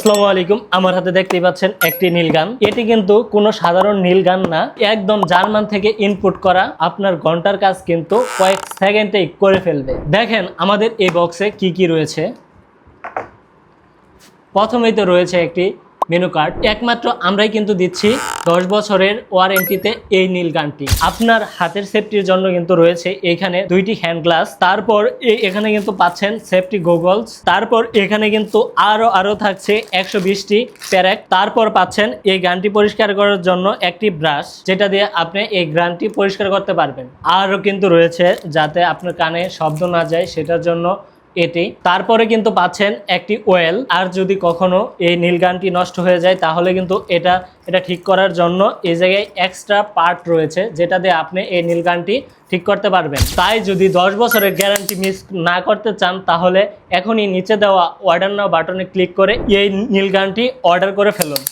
আসসালামু আলাইকুম। আমার হাতে দেখতেই পাচ্ছেন একটি নীল গান। এটি কিন্তু কোনো সাধারণ নীল গান না, একদম জার্মান থেকে ইনপুট করা। আপনার ঘন্টার কাজ কিন্তু কয়েক সেকেন্ডেই করে ফেলবে। দেখেন আমাদের এই বক্সে কি কি রয়েছে। প্রথমেই তো রয়েছে একটি মেনু কার্ড। একমাত্র আমরাই কিন্তু দিচ্ছি 10 বছরের ওয়ারেন্টিতে এই নীল গানটি। আপনার হাতের সেফটির জন্য কিন্তু রয়েছে এখানে দুইটি হ্যান্ড গ্লাস। তারপর এখানে কিন্তু পাচ্ছেন সেফটি গগলস। তারপর এখানে কিন্তু আরো থাকছে 120টি প্যারেক। তারপর পাচ্ছেন এই গানটি পরিষ্কার করার জন্য একটি ব্রাশ, যেটা দিয়ে আপনি এই গানটি পরিষ্কার করতে পারবেন। আরও কিন্তু রয়েছে যাতে আপনার কানে শব্দ না যায় সেটার জন্য এটি। তারপরে কিন্তু পাচ্ছেন একটি ওয়েল। আর যদি কখনো এই নীল গানটি নষ্ট হয়ে যায় তাহলে কিন্তু এটা ঠিক করার জন্য এই জায়গায় এক্সট্রা পার্ট রয়েছে, যেটা দিয়ে আপনি এই নীল গানটি ঠিক করতে পারবেন। তাই যদি 10 বছরের গ্যারান্টি মিস না করতে চান তাহলে এখনই নিচে দেওয়া অর্ডার নাও বাটনে ক্লিক করে এই নীল গানটি অর্ডার করে ফেলুন।